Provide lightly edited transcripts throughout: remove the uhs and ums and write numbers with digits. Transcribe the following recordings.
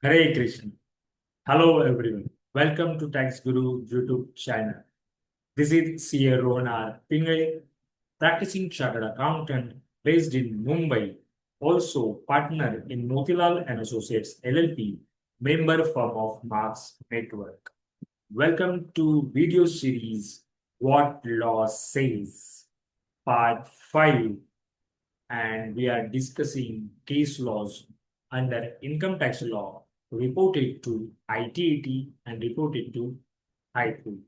Hare Krishna. Hello everyone. Welcome to Tax Guru YouTube channel. This is CA Rohan R. Pingle, practicing chartered accountant based in Mumbai, also partner in Motilal and Associates LLP, member firm of Marks Network. Welcome to video series What Law Says, part 5, and we are discussing case laws under income tax law reported to ITAT and reported to High Court.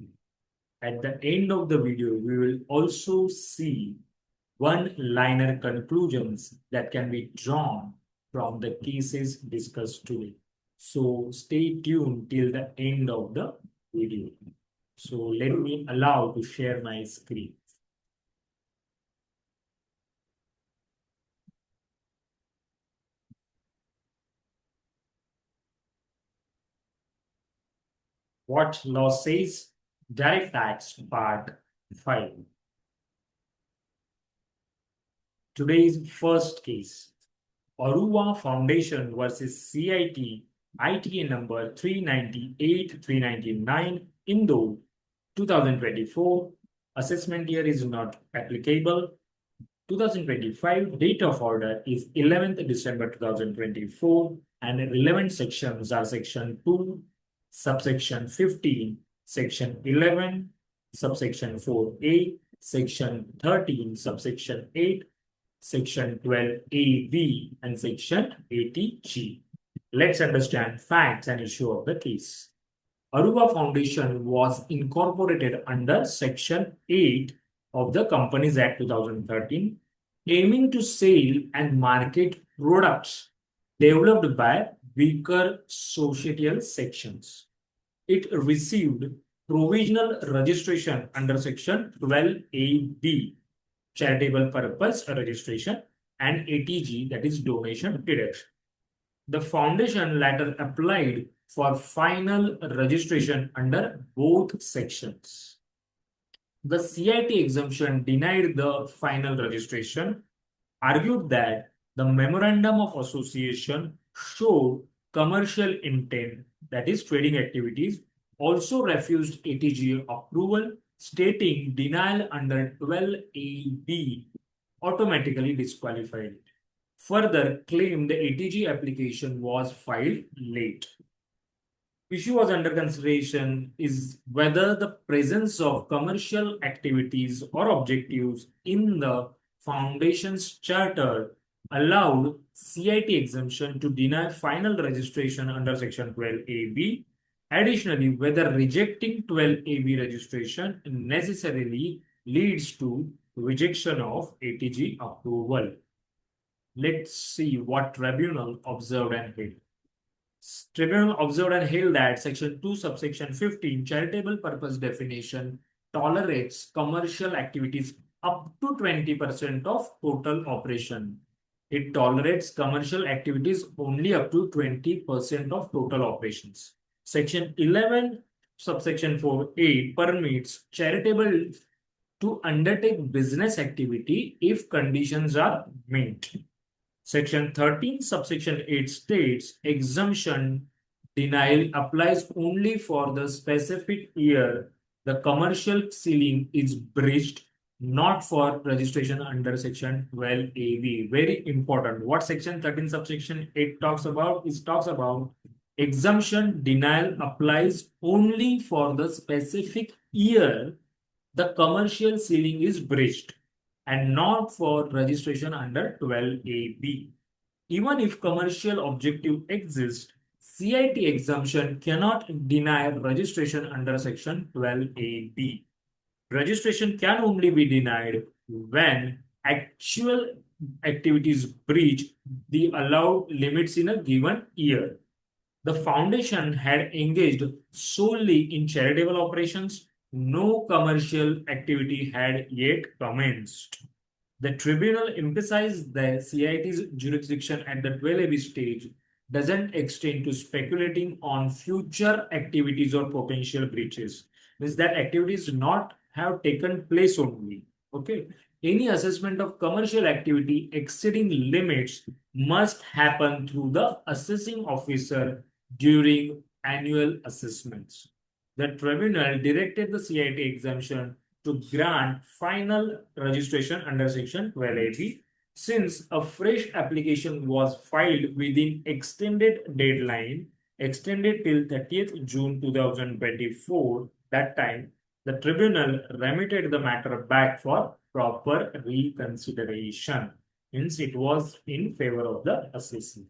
At the end of the video, we will also see one-liner conclusions that can be drawn from the cases discussed today. So stay tuned till the end of the video. So let me allow to share my screen. What law says? Direct tax part 5. Today's first case. Aruva Foundation versus CIT ITA number 398-399 Indo 2024. Assessment year is not applicable. 2025 date of order is 11th December 2024 and relevant sections are section 2, subsection 15, section 11, subsection 4A, section 13, subsection 8, section 12AB, and section 80G. Let's understand facts and issue of the case. Aruva Foundation was incorporated under section 8 of the Companies Act 2013, aiming to sell and market products developed by weaker societal sections. It received provisional registration under section 12AB, charitable purpose registration, and 80G, that is donation deduction. The foundation later applied for final registration under both sections. The CIT exemption denied the final registration, argued that the memorandum of association showed commercial intent, that is trading activities, also refused 80G approval, stating denial under 12AB automatically disqualified it. Further, claimed the 80G application was filed late. Issue was under consideration is whether the presence of commercial activities or objectives in the foundation's charter allowed CIT exemption to deny final registration under section 12AB. Additionally, whether rejecting 12AB registration necessarily leads to rejection of 80G approval. Let's see what tribunal observed and held. Tribunal observed and held that section 2 subsection 15 charitable purpose definition tolerates commercial activities up to 20% of total operation. It tolerates commercial activities only up to 20% of total operations. Section 11 subsection 4A permits charitable to undertake business activity if conditions are met. Section 13 subsection 8 states exemption denial applies only for the specific year the commercial ceiling is breached, not for registration under section 12AB. Very important. What section 13 subsection 8 talks about is talks about exemption denial applies only for the specific year the commercial ceiling is breached and not for registration under 12AB. Even if commercial objective exists, CIT exemption cannot deny registration under section 12AB. Registration can only be denied when actual activities breach the allowed limits in a given year. The foundation had engaged solely in charitable operations. No commercial activity had yet commenced. The tribunal emphasized that CIT's jurisdiction at the 12AB stage doesn't extend to speculating on future activities or potential breaches. Means that activities not have taken place only. Okay. Any assessment of commercial activity exceeding limits must happen through the assessing officer during annual assessments. The tribunal directed the CIT exemption to grant final registration under Section 1280 since a fresh application was filed within extended deadline extended till 30th June 2024. That time, the tribunal remitted the matter back for proper reconsideration. Hence, it was in favor of the assessee.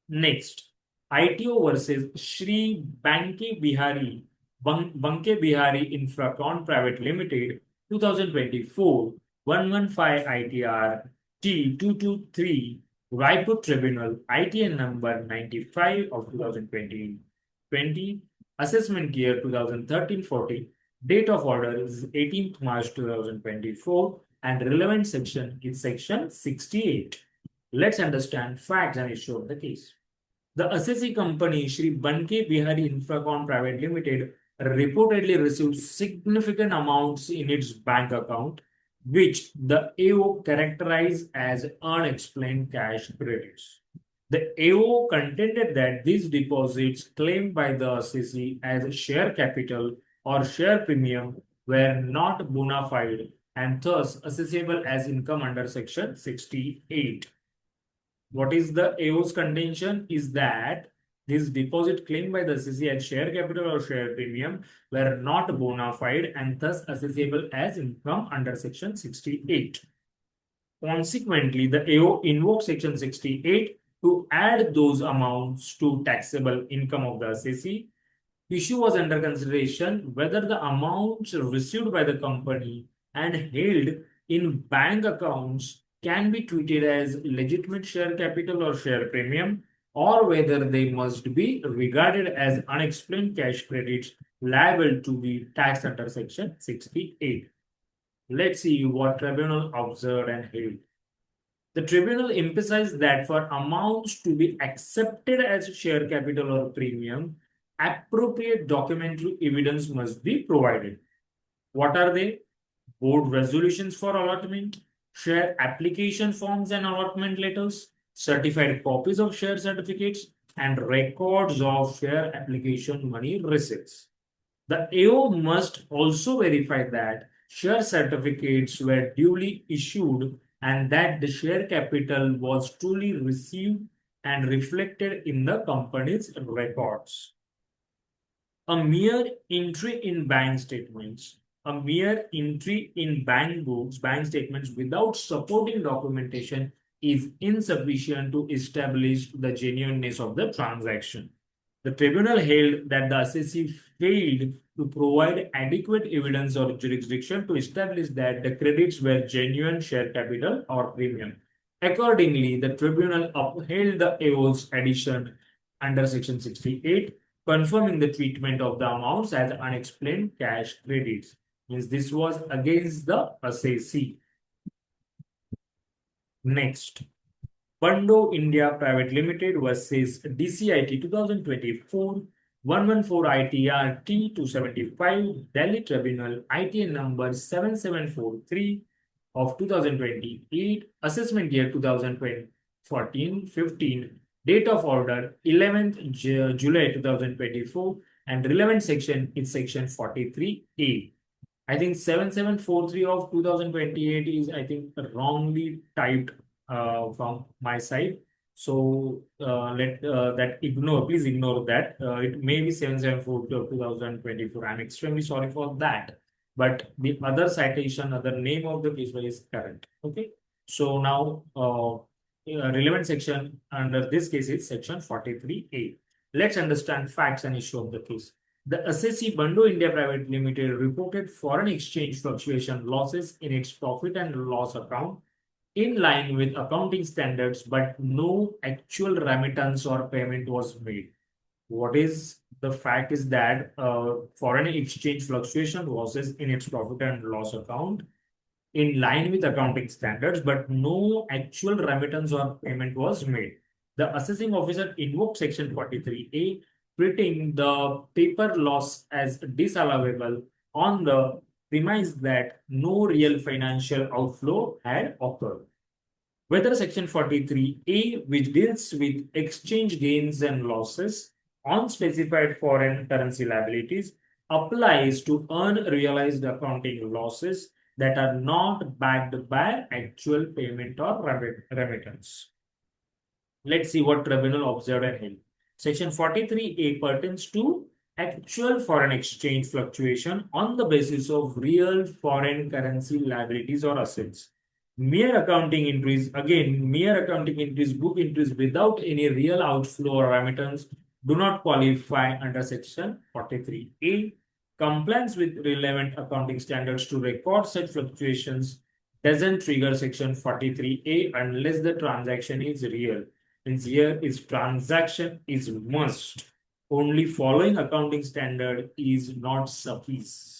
Next, ITO versus Shree Banke Bihari Infracon Private Limited 2024 115 ITR T223 Raipur Tribunal ITN number 95 of 2020 assessment year 2013-14 date of order is 18th March 2024 and relevant section is section 68. Let's understand facts and issue of the case. The assessee company Shree Banke Bihari Infracon Private Limited reportedly received significant amounts in its bank account, which the AO characterized as unexplained cash credits. The AO contended that these deposits claimed by the assessee as share capital or share premium were not bona fide and thus assessable as income under Section 68. What is the AO's contention is that this deposit claimed by the assessee as share capital or share premium were not bona fide and thus assessable as income under Section 68. Consequently, the AO invoked Section 68 to add those amounts to taxable income of the assessee. Issue was under consideration whether the amounts received by the company and held in bank accounts can be treated as legitimate share capital or share premium, or whether they must be regarded as unexplained cash credits liable to be taxed under Section 68. Let's see what tribunal observed and held. The tribunal emphasized that for amounts to be accepted as share capital or premium, appropriate documentary evidence must be provided. What are they? Board resolutions for allotment, share application forms and allotment letters, certified copies of share certificates, and records of share application money receipts. The AO must also verify that share certificates were duly issued and that the share capital was truly received and reflected in the company's records. A mere entry in bank statements, a mere entry in bank books, bank statements without supporting documentation is insufficient to establish the genuineness of the transaction. The tribunal held that the assessee failed to provide adequate evidence or jurisdiction to establish that the credits were genuine share capital or premium. Accordingly, the tribunal upheld the AO's addition under Section 68, confirming the treatment of the amounts as unexplained cash credits. Means this was against the assessee. Next, Bando India Private Limited versus DCIT 2024 114 ITR T275 Delhi Tribunal ITN number 7743 of 2028, assessment year 2014-15, date of order 11th July 2024, and relevant section is section 43A. I think 7743 of 2028 is, I think, wrongly typed from my side. So please ignore that. It may be 7742 of 2024. I'm extremely sorry for that. But the other citation, other name of the case is correct. Okay. So now relevant section under this case is section 43A. Let's understand facts and issue of the case. The assessee Bando India Private Limited reported foreign exchange fluctuation losses in its profit and loss account in line with accounting standards, but no actual remittance or payment was made. What is the fact is that foreign exchange fluctuation losses in its profit and loss account in line with accounting standards, but no actual remittance or payment was made. The assessing officer invoked Section 43A, treating the paper loss as disallowable on the premise that no real financial outflow had occurred. whether Section 43A, which deals with exchange gains and losses on specified foreign currency liabilities, applies to unrealized accounting losses that are not backed by actual payment or remittance. Let's see what tribunal observed and held. Section 43A pertains to actual foreign exchange fluctuation on the basis of real foreign currency liabilities or assets. Mere accounting entries, again, mere accounting entries, book entries without any real outflow or remittance do not qualify under Section 43A. Compliance with relevant accounting standards to record such fluctuations doesn't trigger Section 43A unless the transaction is real. Means here is transaction is must. Only following accounting standard is not sufficient.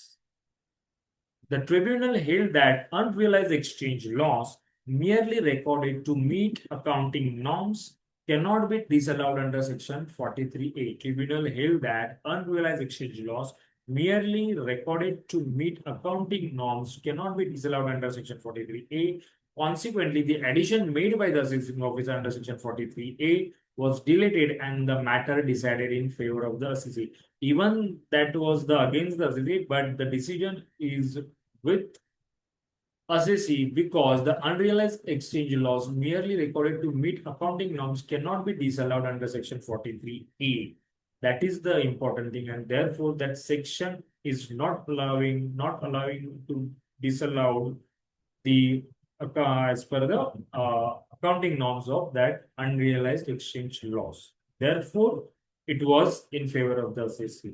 The tribunal held that unrealized exchange loss merely recorded to meet accounting norms cannot be disallowed under Section 43A. Tribunal held that unrealized exchange loss merely recorded to meet accounting norms cannot be disallowed under Section 43A. Consequently, the addition made by the assessing officer under Section 43A was deleted and the matter decided in favor of the assessee. Even that was the against the assessee, but the decision is with assessee because the unrealized exchange loss merely recorded to meet accounting norms cannot be disallowed under Section 43A. That is the important thing, and therefore that section is not allowing to disallow the as per the accounting norms of that unrealized exchange loss. Therefore, it was in favor of the assessee.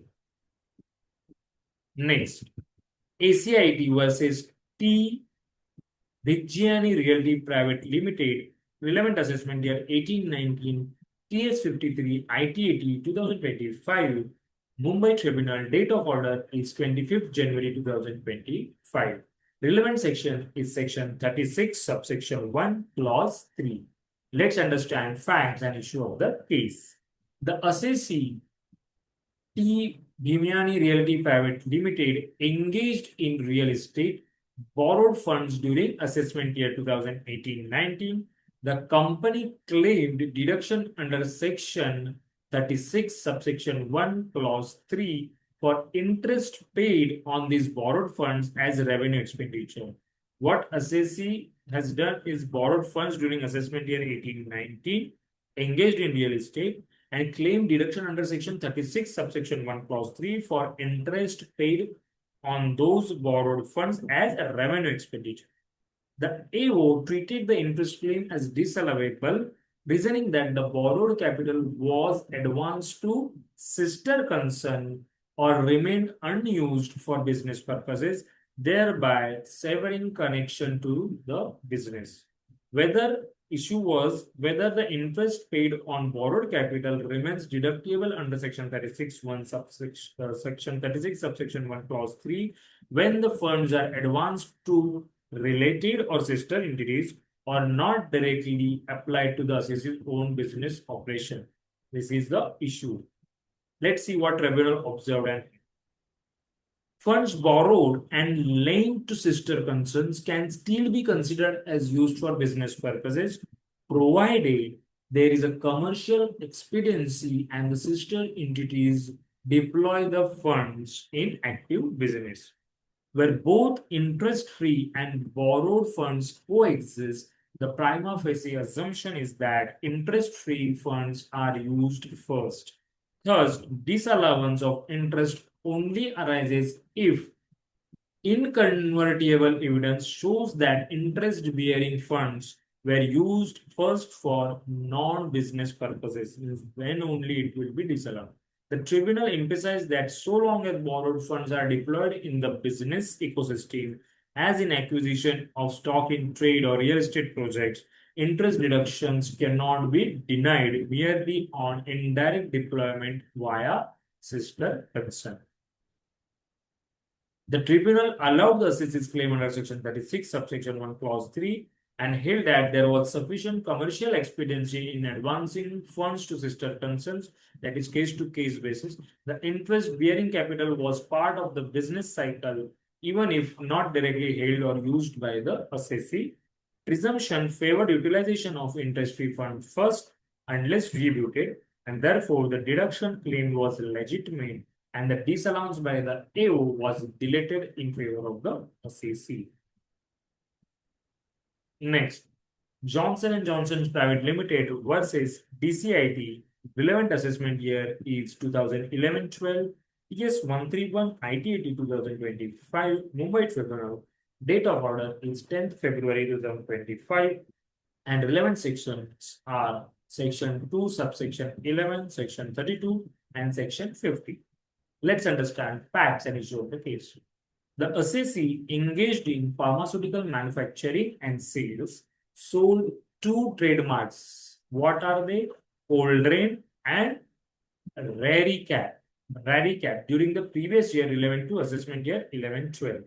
Next, ACIT versus Bhikjiyani Realty Private Limited, relevant assessment year 1819, TS 53, ITAT 2025, Mumbai Tribunal, date of order is 25th January 2025. Relevant section is section 36, subsection 1, clause 3. Let's understand facts and issue of the case. The assessee Bhikjiyani Realty Private Limited engaged in real estate, borrowed funds during assessment year 2018-19. The company claimed deduction under section 36, subsection 1, clause 3 for interest paid on these borrowed funds as revenue expenditure. What assessee has done is borrowed funds during assessment year 18-19, engaged in real estate, and claimed deduction under section 36, subsection 1, clause 3 for interest paid on those borrowed funds as a revenue expenditure. The AO treated the interest claim as disallowable, reasoning that the borrowed capital was advanced to sister concern or remained unused for business purposes, thereby severing connection to the business. Issue was whether the interest paid on borrowed capital remains deductible under section 36 1 section 36 subsection 1 clause 3 when the funds are advanced to related or sister entities or not directly applied to the assessee's own business operation. This is the issue. Let's see what tribunal observed and funds borrowed and lent to sister concerns can still be considered as used for business purposes, provided there is a commercial expediency and the sister entities deploy the funds in active business. Where both interest-free and borrowed funds coexist, the prima facie assumption is that interest-free funds are used first. Thus, disallowance of interest only arises if incontrovertible evidence shows that interest-bearing funds were used first for non-business purposes, means then only it will be disallowed. The tribunal emphasized that so long as borrowed funds are deployed in the business ecosystem, as in acquisition of stock in trade or real estate projects, interest deductions cannot be denied merely on indirect deployment via sister concern. The tribunal allowed the assessee's claim under section 36, subsection 1, clause 3, and held that there was sufficient commercial expediency in advancing funds to sister concerns, that is case-to-case basis. The interest-bearing capital was part of the business cycle, even if not directly held or used by the assessee. presumption favored utilization of interest-free fund first unless distributed, and therefore the deduction claim was legitimate and the disallowance by the AO was deleted in favor of the SEC. Next, Johnson & Johnson Private Limited versus DCIT. Relevant assessment year is 2011-12. PS 131 ITAT 2025 Mumbai Tribunal. Date of order is 10th February 2025. And relevant sections are Section 2, subsection 11, Section 32, and Section 50. Let's understand facts and issue of the case. The assessee engaged in pharmaceutical manufacturing and sales sold two trademarks. What are they? Coldrain and Raricap. Raricap during the previous year relevant to assessment year 11-12.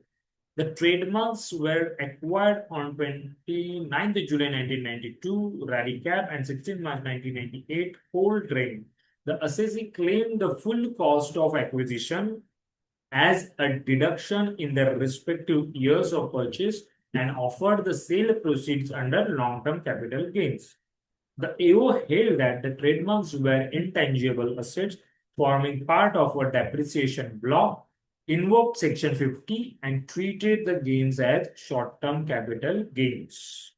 The trademarks were acquired on 29th July 1992, Raricap, and 16th March 1998, Coldrain. The assessee claimed the full cost of acquisition as a deduction in their respective years of purchase and offered the sale proceeds under long-term capital gains. The AO held that the trademarks were intangible assets forming part of a depreciation block, invoked Section 50 and treated the gains as short-term capital gains.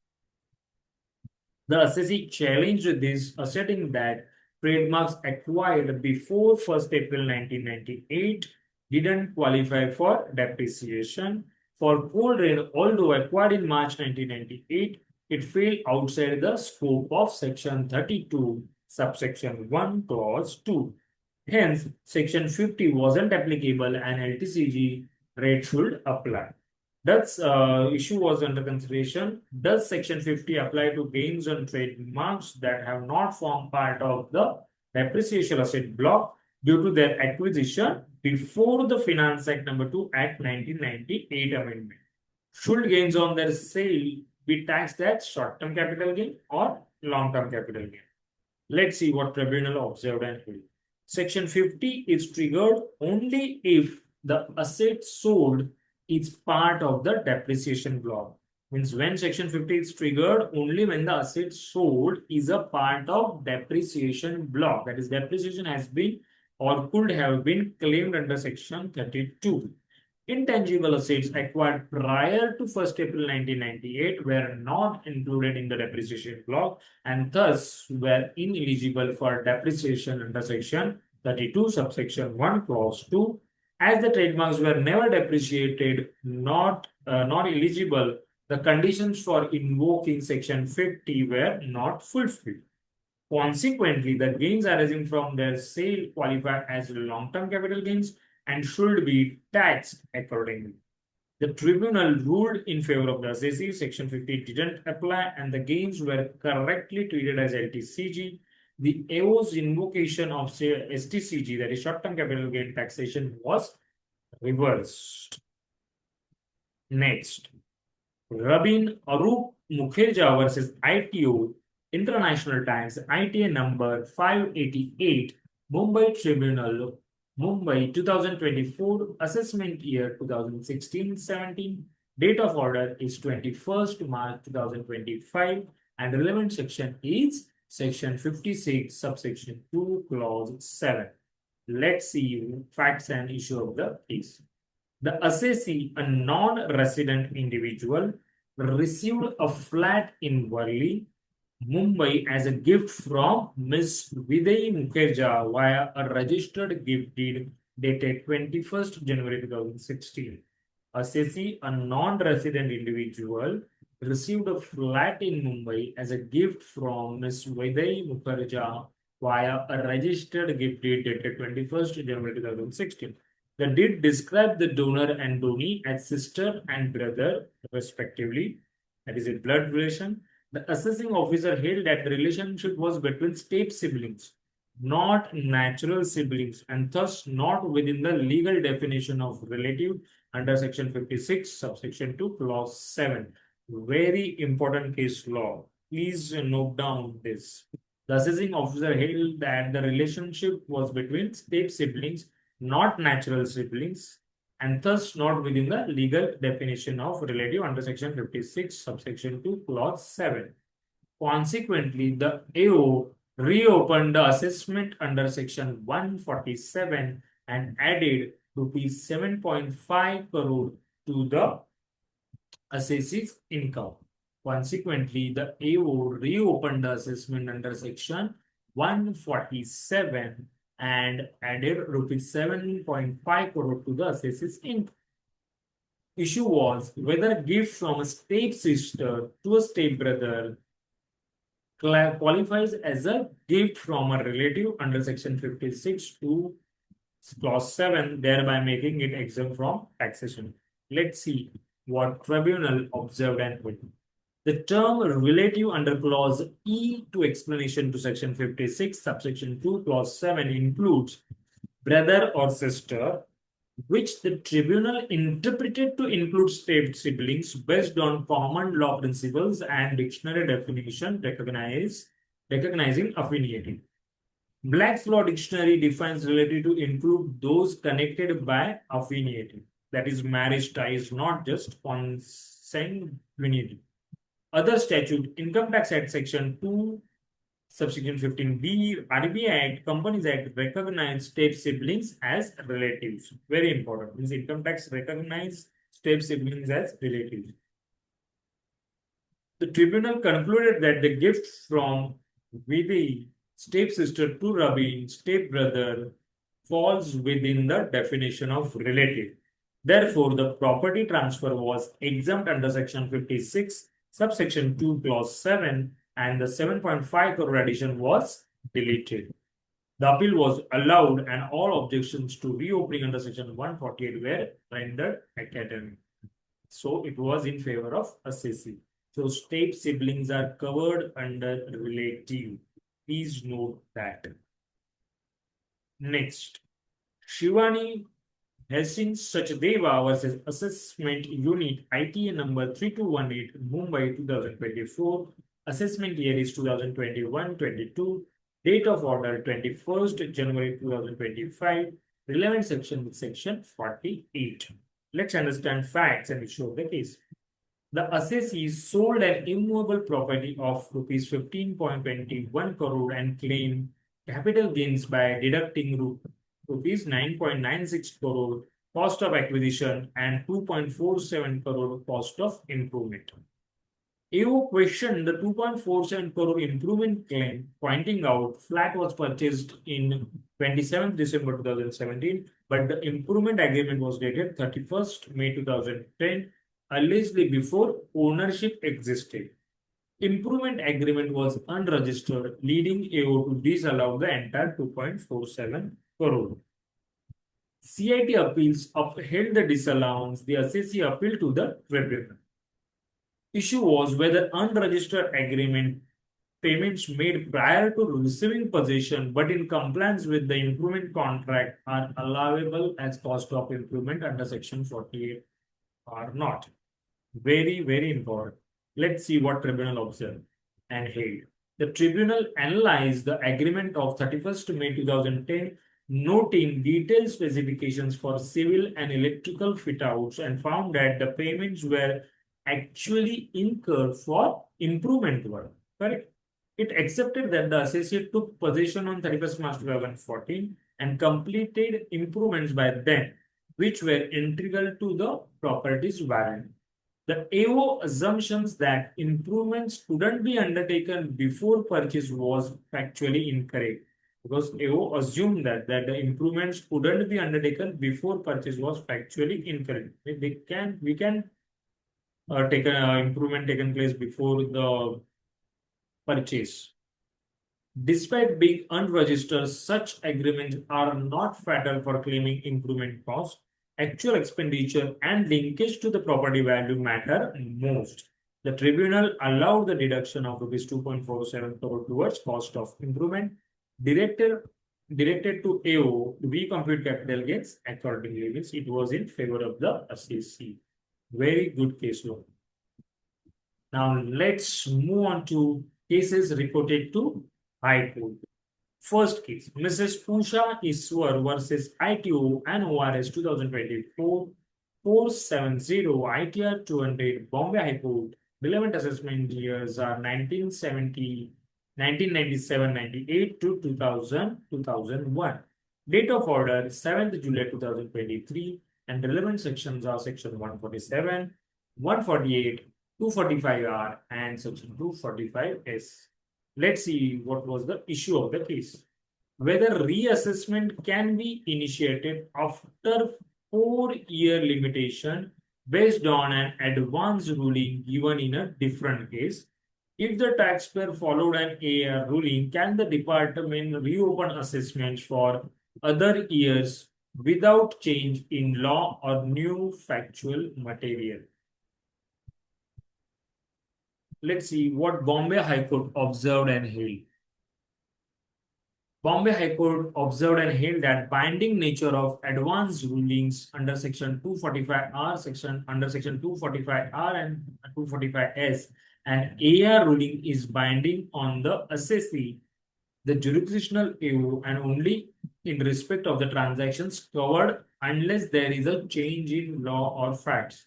The assessee challenged this, asserting that trademarks acquired before 1st April 1998 didn't qualify for depreciation. For Coldrain, although acquired in March 1998, it fell outside the scope of Section 32, subsection 1, clause 2. Hence, Section 50 wasn't applicable and LTCG rate should apply. Does issue was under consideration. Does Section 50 apply to gains on trademarks that have not formed part of the depreciation asset block due to their acquisition before the Finance Act No. 2 Act 1998 amendment? Should gains on their sale be taxed as short-term capital gain or long-term capital gain? Let's see what tribunal observed and held. Section 50 is triggered only if the asset sold is part of the depreciation block. Means when Section 50 is triggered, only when the asset sold is a part of depreciation block. That is, depreciation has been or could have been claimed under Section 32. Intangible assets acquired prior to 1st April 1998 were not included in the depreciation block and thus were ineligible for depreciation under Section 32, subsection 1, clause 2. As the trademarks were never depreciated, not eligible, the conditions for invoking Section 50 were not fulfilled. Consequently, the gains arising from their sale qualify as long-term capital gains and should be taxed accordingly. The tribunal ruled in favor of the assessee. Section 50 didn't apply and the gains were correctly treated as LTCG. The AO's invocation of STCG, that is short-term capital gain taxation, was reversed. Next, Rabin, Arup, Mukerjea versus ITO, International Tax, ITA number 588, Mumbai Tribunal, Mumbai 2024, assessment year 2016-17, date of order is 21st March 2025 and relevant section is Section 56, subsection 2, clause 7. Let's see facts and issue of the case. The assessee, a non-resident individual, received a flat in Worli, Mumbai as a gift from Ms. Vidai Mukerjea via a registered gift deed dated 21st January 2016. Assessee, a non-resident individual, received a flat in Mumbai as a gift from Ms. Vidai Mukerjea via a registered gift deed dated 21st January 2016. The deed described the donor and donee as sister and brother, respectively. That is a blood relation. The assessing officer held that the relationship was between step siblings, not natural siblings, and thus not within the legal definition of relative under Section 56, subsection 2, clause 7. Very important case law. Please note down this. The assessing officer held that the relationship was between step siblings, not natural siblings, and thus not within the legal definition of relative under section 56 subsection 2 clause 7. Consequently, the AO reopened the assessment under section 147 and added rupees 7.5 crore to the assessee's income. Consequently, the AO reopened the assessment under section 147 and added rupees 7.5 crore to the assessee's income. Issue was whether gift from a step sister to a step brother qualifies as a gift from a relative under section 56 to clause 7, thereby making it exempt from taxation. Let's see what tribunal observed and held. The term relative under clause E to explanation to section 56 subsection 2 clause 7 includes brother or sister, which the tribunal interpreted to include step siblings based on common law principles and dictionary definition recognizing affinity. Black's Law Dictionary defines relative to include those connected by affinity, that is, marriage ties, not just consanguinity. Other statute, Income Tax Act Section 2, Subsection 15B, RBI Act, Companies Act recognize step siblings as relatives. Very important. Means income tax recognize step siblings as relatives. The tribunal concluded that the gift from Vidhi, stepsister to Rabin, stepbrother, falls within the definition of relative. Therefore, the property transfer was exempt under section 56, subsection 2, clause 7, and the 7.5 crore addition was deleted. The appeal was allowed and all objections to reopening under section 148 were rendered academic. So it was in favor of assessee. So step siblings are covered under relative. Please note that. Next, Shivani Helsing Sachdeva versus Assessment Unit ITA number 3218 Mumbai 2024. Assessment year is 2021-22. Date of order 21st January 2025. Relevant section with section 48. Let's understand facts and show the case. The assessee sold an immovable property of rupees 15.21 crore and claimed capital gains by deducting rupees 9.96 crore cost of acquisition and 2.47 crore cost of improvement. AO questioned the 2.47 crore improvement claim, pointing out flat was purchased in 27th December 2017, but the improvement agreement was dated 31st May 2010, allegedly before ownership existed. Improvement agreement was unregistered, leading AO to disallow the entire 2.47 crore. CIT appeals upheld the disallowance. The assessee appealed to the tribunal. Issue was whether unregistered agreement payments made prior to receiving possession but in compliance with the improvement contract are allowable as cost of improvement under section 48 or not. Very, very important. Let's see what tribunal observed and held. The tribunal analyzed the agreement of 31st May 2010, noting detailed specifications for civil and electrical fit-outs and found that the payments were actually incurred for improvement work. Correct? It accepted that the associate took possession on 31st March 2014 and completed improvements by then, which were integral to the property's value. The AO assumptions that improvements couldn't be undertaken before purchase was factually incorrect, because AO assumed that the improvements couldn't be undertaken before purchase was factually incorrect. We can take an improvement taken place before the purchase. Despite being unregistered, such agreements are not fatal for claiming improvement cost. Actual expenditure and linkage to the property value matter most. The tribunal allowed the deduction of rupees 2.47 crore towards cost of improvement, directed to AO to recompute capital gains accordingly. Means it was in favor of the assessee. Very good case law. Now let's move on to cases reported to High Court. First case, Mrs. Usha Iswar versus ITO and ORS 2024 470 ITR 200 Bombay High Court. Relevant assessment years are 1970, 1997, 98 to 2000, 2001. Date of order 7th July 2023 and relevant sections are section 147, 148, 245R and section 245S. Let's see what was the issue of the case. Whether reassessment can be initiated after 4-year limitation based on an advance ruling given in a different case. If the taxpayer followed an AR ruling, can the department reopen assessments for other years without change in law or new factual material? Let's see what Bombay High Court observed and held. Bombay High Court observed and held that binding nature of advance rulings under Section 245R, under Section 245R and 245S, and AR ruling is binding on the assessee, the jurisdictional AO, and only in respect of the transactions covered unless there is a change in law or facts.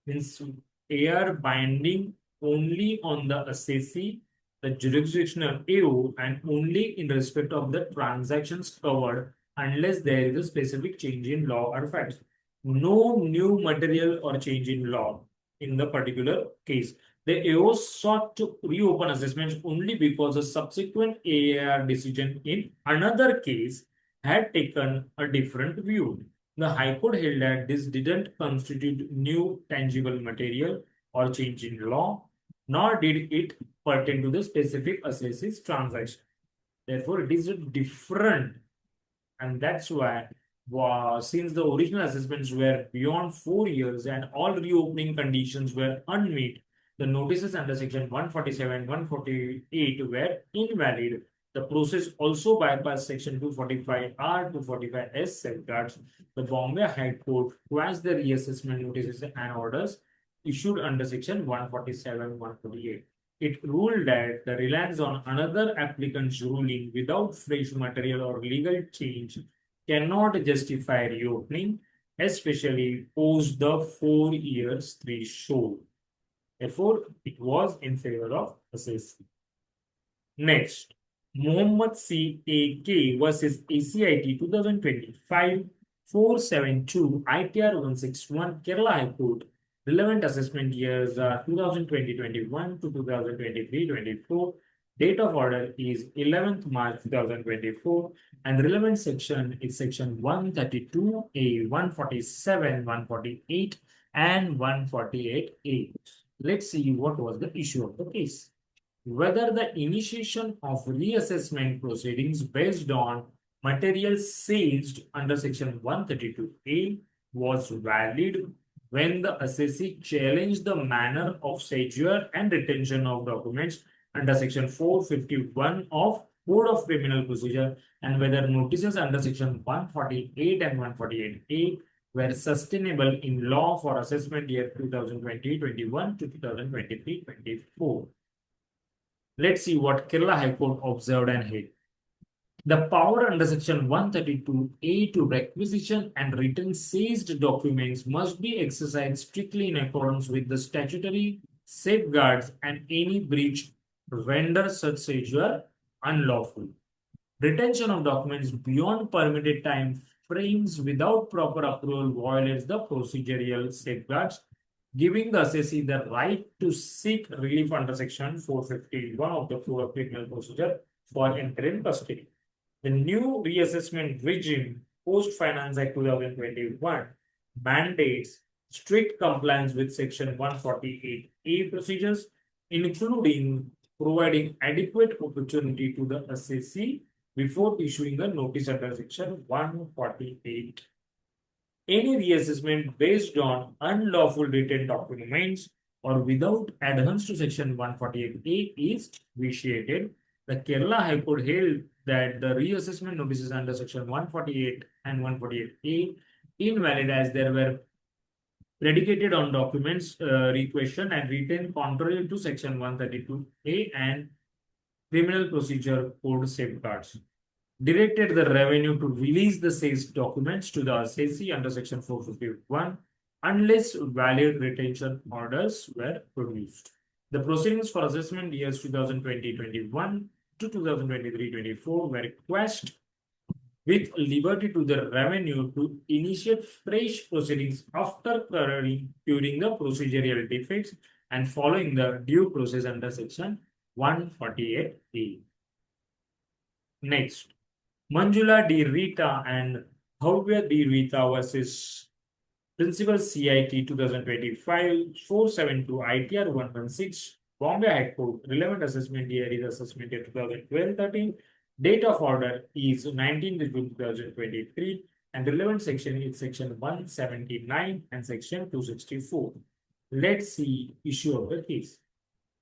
Means AR binding only on the assessee, the jurisdictional AO, and only in respect of the transactions covered unless there is a specific change in law or facts. No new material or change in law in the particular case. The AO sought to reopen assessments only because a subsequent AAR decision in another case had taken a different view. The High Court held that this didn't constitute new tangible material or change in law, nor did it pertain to the specific assessee's transaction. Therefore, it is different, and that's why since the original assessments were beyond 4 years and all reopening conditions were unmet, the notices under section 147, 148 were invalid. The process also bypassed section 245R, 245S safeguards. The Bombay High Court quashed the reassessment notices and orders issued under section 147, 148. It ruled that the reliance on another applicant's ruling without fresh material or legal change cannot justify reopening, especially post the 4 years threshold. Therefore, it was in favor of assessee. Next, Mohammed C. A.K. versus ACIT 2025 472 ITR 161 Kerala High Court. Relevant assessment years are 2020-21 to 2023-24. Date of order is 11th March 2024 and relevant section is section 132A, 147, 148 and 148A. Let's see what was the issue of the case. Whether the initiation of reassessment proceedings based on material seized under section 132A was valid when the assessee challenged the manner of seizure and retention of documents under section 451 of Code of Criminal Procedure, and whether notices under section 148 and 148A were sustainable in law for assessment year 2020-21 to 2023-24. Let's see what Kerala High Court observed and held. The power under section 132A to requisition and return seized documents must be exercised strictly in accordance with the statutory safeguards, and any breach renders such seizure unlawful. Retention of documents beyond permitted time frames without proper approval violates the procedural safeguards, giving the assessee the right to seek relief under section 451 of the Code of Criminal Procedure for interim custody. The new reassessment regime post-Finance Act 2021 mandates strict compliance with section 148A procedures, including providing adequate opportunity to the assessee before issuing a notice under section 148. Any reassessment based on unlawful retained documents or without adherence to section 148A is vitiated. The Kerala High Court held that the reassessment notices under section 148 and 148A invalid as they were predicated on documents requestion and retained contrary to section 132A and Criminal Procedure Code safeguards. Directed the revenue to release the sales documents to the assessee under Section 451 unless valid retention orders were produced. The proceedings for assessment years 2020-21 to 2023-24 were quashed with liberty to the revenue to initiate fresh proceedings after curing the procedural defects and following the due process under Section 148A. Next, Manjula D. Rita and Bhavya D. Rita versus Principal CIT 2025 472 ITR 116 Bombay High Court. Relevant assessment year is assessment year 2012-13. Date of order is 19th June 2023 and relevant section is section 179 and section 264. Let's see issue of the case.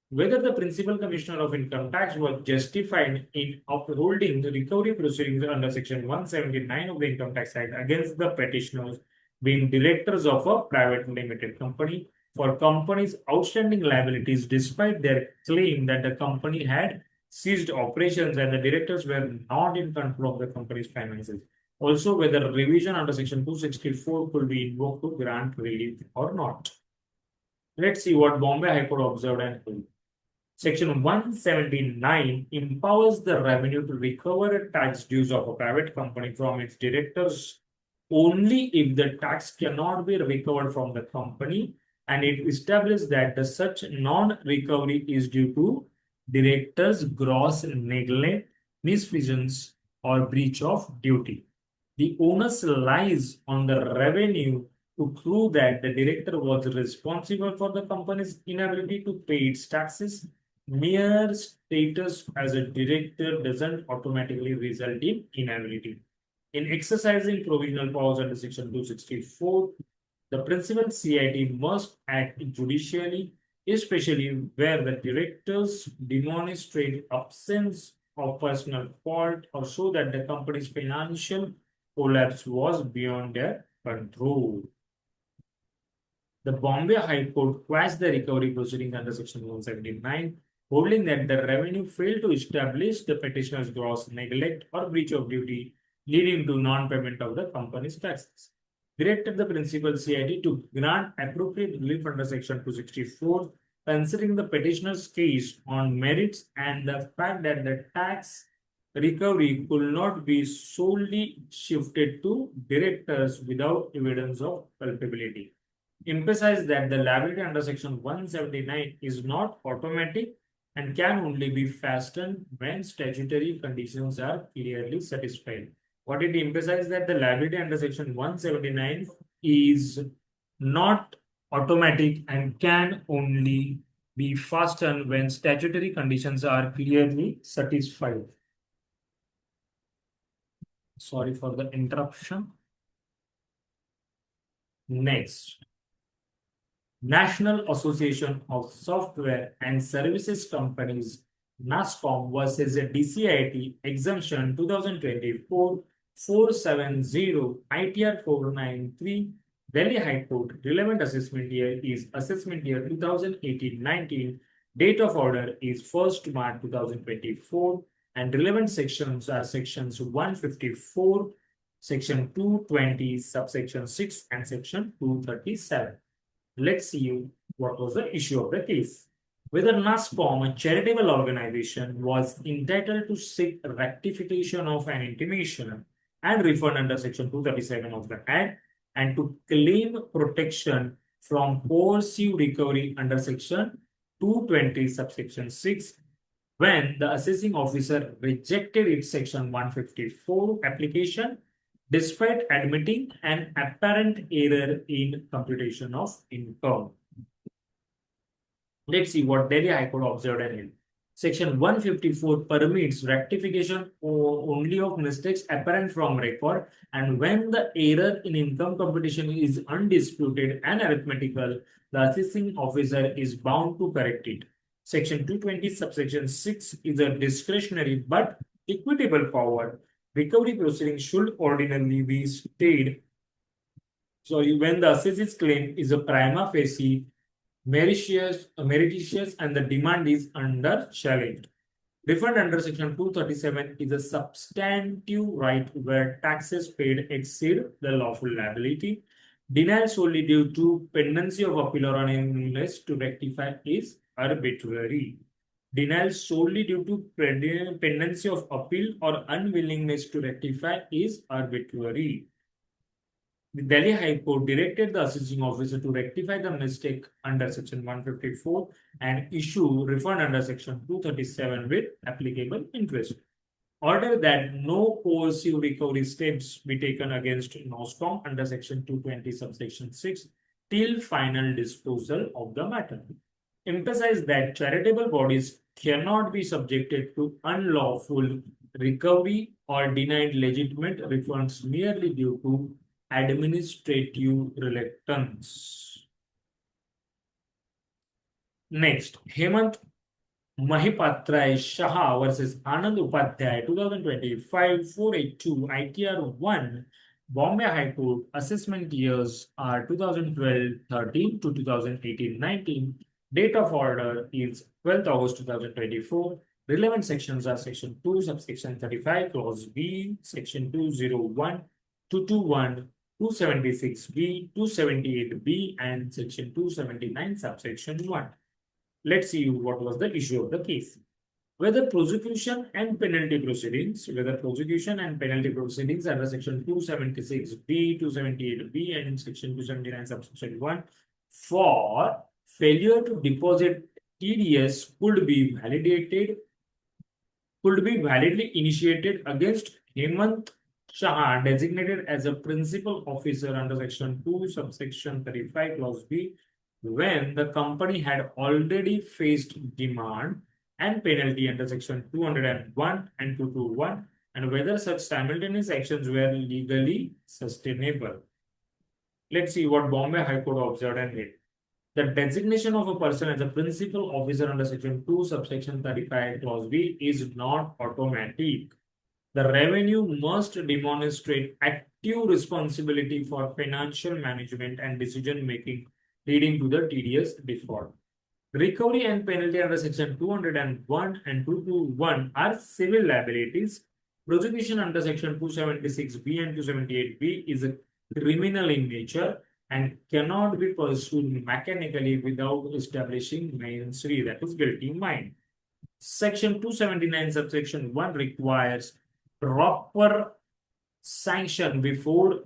Whether the Principal Commissioner of Income Tax was justified in upholding the recovery proceedings under Section 179 of the Income Tax Act against the petitioners being directors of a private limited company for company's outstanding liabilities despite their claim that the company had ceased operations and the directors were not in control of the company's finances. Also, whether revision under Section 264 could be invoked to grant relief or not. Let's see what Bombay High Court observed and held. Section 179 empowers the revenue to recover tax dues of a private company from its directors only if the tax cannot be recovered from the company and it establishes that the such non-recovery is due to directors' gross neglect, misfeasance, or breach of duty. The onus lies on the revenue to prove that the director was responsible for the company's inability to pay its taxes. Mere status as a director doesn't automatically result in inability. In exercising provisional powers under Section 264, the principal CIT must act judicially, especially where the directors demonstrate absence of personal fault or show that the company's financial collapse was beyond their control. The Bombay High Court quashed the recovery proceedings under Section 179, holding that the revenue failed to establish the petitioner's gross neglect or breach of duty, leading to non-payment of the company's taxes. Directed the principal CIT to grant appropriate relief under Section 264, considering the petitioner's case on merits and the fact that the tax recovery could not be solely shifted to directors without evidence of culpability. Emphasize that the liability under Section 179 is not automatic and can only be fastened when statutory conditions are clearly satisfied. What it emphasizes that the liability under Section 179 is not automatic and can only be fastened when statutory conditions are clearly satisfied. Sorry for the interruption. Next. National Association of Software and Services Companies NASSCOM versus a DCIT exemption 2024 470 ITR 493 Delhi High Court. Relevant assessment year is assessment year 2018-19. Date of order is 1st March 2024 and relevant sections are sections 154, section 220, subsection 6 and section 237. Let's see what was the issue of the case. Whether NASSCOM, a charitable organization, was entitled to seek rectification of an intimation and refund under Section 237 of the Act and to claim protection from coercive recovery under Section 220, subsection 6, when the assessing officer rejected its Section 154 application despite admitting an apparent error in computation of income. Let's see what Delhi High Court observed and held. Section 154 permits rectification only of mistakes apparent from record and when the error in income computation is undisputed and arithmetical, the assessing officer is bound to correct it. Section 220 subsection 6 is a discretionary but equitable power. Recovery proceedings should ordinarily be stayed. So when the assessor's claim is a prima facie meritorious and the demand is under challenge. Refund under Section 237 is a substantive right where taxes paid exceed the lawful liability. Denial solely due to pendency of appeal or unwillingness to rectify is arbitrary. Denial solely due to pendency of appeal or unwillingness to rectify is arbitrary. The Delhi High Court directed the assessing officer to rectify the mistake under Section 154 and issue refund under Section 237 with applicable interest. Order that no coercive recovery steps be taken against Nostrom under Section 220 subsection 6 till final disposal of the matter. Emphasize that charitable bodies cannot be subjected to unlawful recovery or denied legitimate refunds merely due to administrative reluctance. Next, Hemant Mahipatra Shah versus Anand Upadhyay 2025 482 ITR 1 Bombay High Court assessment years are 2012-13 to 2018-19. Date of order is 12th August 2024. Relevant sections are Section 2, subsection 35, Clause B, Section 201, 221, 276B, 278B, and Section 279, subsection 1. Let's see what was the issue of the case. Whether prosecution and penalty proceedings under Section 276B, 278B, and Section 279, subsection 1 for failure to deposit TDS could be validly initiated against Hemant Shah, designated as a principal officer under Section 2, subsection 35, Clause B, when the company had already faced demand and penalty under Section 201 and 221, and whether such simultaneous actions were legally sustainable. Let's see what Bombay High Court observed and read. The designation of a person as a principal officer under Section 2, subsection 35, Clause B is not automatic. The revenue must demonstrate active responsibility for financial management and decision making leading to the TDS default. Recovery and penalty under Section 201 and 221 are civil liabilities. Prosecution under Section 276B and 278B is criminal in nature and cannot be pursued mechanically without establishing mens rea, that is guilty mind. Section 279 subsection 1 requires proper sanction before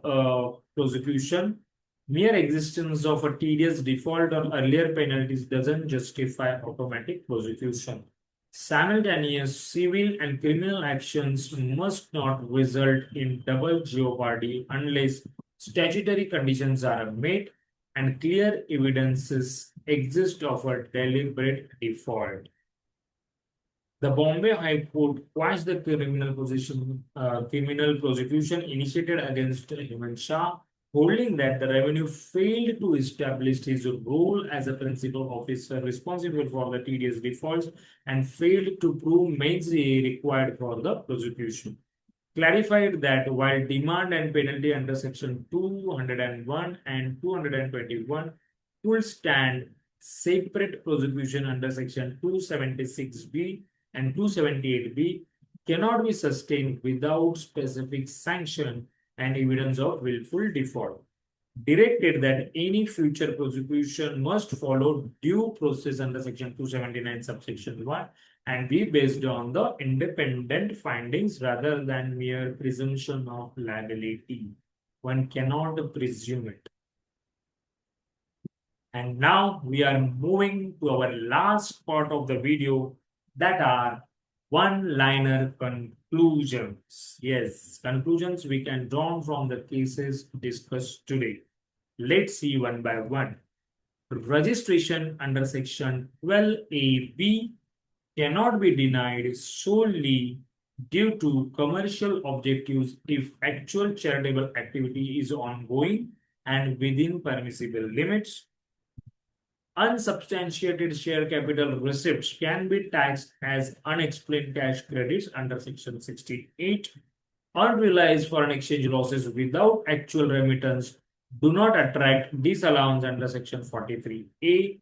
prosecution. Mere existence of a tedious default or earlier penalties doesn't justify automatic prosecution. Simultaneous civil and criminal actions must not result in double jeopardy unless statutory conditions are met and clear evidences exist of a deliberate default. The Bombay High Court quashed the criminal prosecution initiated against Hemant Shah, holding that the revenue failed to establish his role as a principal officer responsible for the tedious defaults and failed to prove mens rea required for the prosecution. Clarified that while demand and penalty under Section 201 and 221 could stand separate, prosecution under Section 276B and 278B cannot be sustained without specific sanction and evidence of willful default. Directed that any future prosecution must follow due process under Section 279 subsection 1 and be based on the independent findings rather than mere presumption of liability. One cannot presume it. And now we are moving to our last part of the video, that are one-liner conclusions. Yes, conclusions we can draw from the cases discussed today. Let's see one by one. Registration under Section 12AB cannot be denied solely due to commercial objectives if actual charitable activity is ongoing and within permissible limits. Unsubstantiated share capital receipts can be taxed as unexplained cash credits under Section 68. Unrealized foreign exchange losses without actual remittance do not attract disallowance under Section 43A.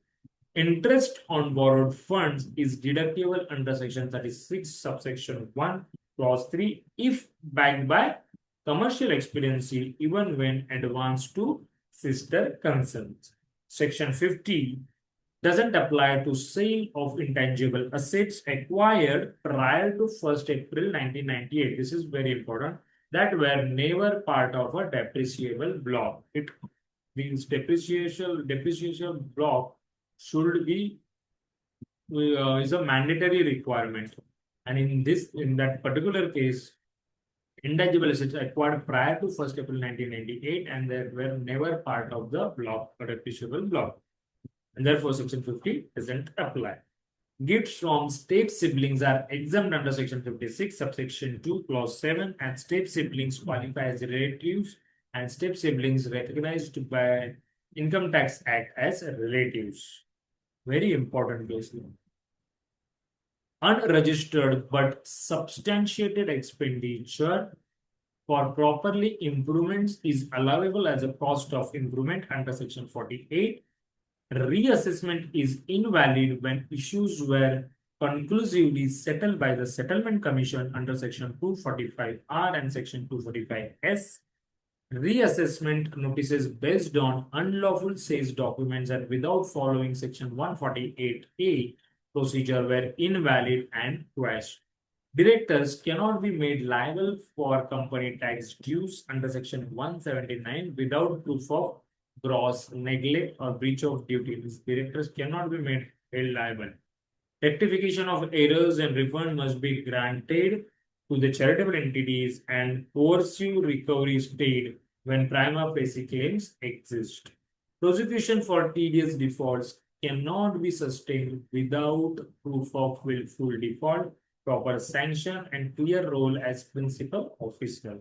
Interest on borrowed funds is deductible under section 36, subsection 1, clause 3, if backed by commercial expediency, even when advanced to sister concerns. Section 50 doesn't apply to sale of intangible assets acquired prior to 1st April 1998. This is very important. That were never part of a depreciable block. It means depreciation block should be is a mandatory requirement. And in that particular case, intangible assets acquired prior to 1st April 1998 and they were never part of the block or depreciable block. And therefore, section 50 doesn't apply. Gifts from step siblings are exempt under section 56, subsection 2, clause 7, and step siblings qualify as relatives and step siblings recognized by Income Tax Act as relatives. Very important case. Unregistered but substantiated expenditure for properly improvements is allowable as a cost of improvement under section 48. Reassessment is invalid when issues were conclusively settled by the Settlement Commission under section 245R and section 245S. Reassessment notices based on unlawful sales documents and without following section 148A procedure were invalid and quashed. Directors cannot be made liable for company tax dues under section 179 without proof of gross neglect or breach of duties. Directors cannot be made liable. Rectification of errors and refund must be granted to the charitable entities and pursue recovery paid when prima facie claims exist. Prosecution for tedious defaults cannot be sustained without proof of willful default, proper sanction, and clear role as principal officer.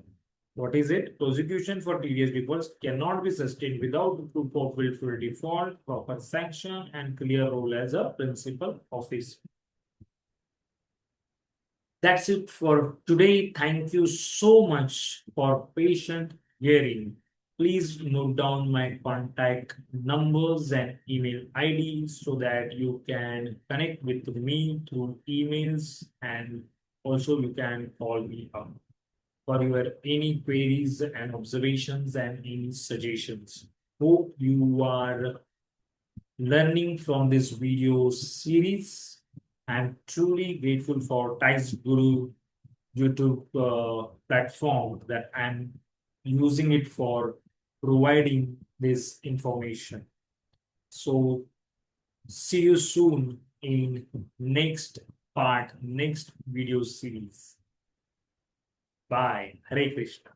What is it? Prosecution for tedious defaults cannot be sustained without proof of willful default, proper sanction, and clear role as a principal officer. That's it for today. Thank you so much for patient hearing. Please note down my contact numbers and email IDs so that you can connect with me through emails and also you can call me up for your any queries and observations and any suggestions. Hope you are learning from this video series. I'm truly grateful for Tax Guru YouTube platform that I'm using it for providing this information. So see you soon in next part, next video series. Bye. Hare Krishna.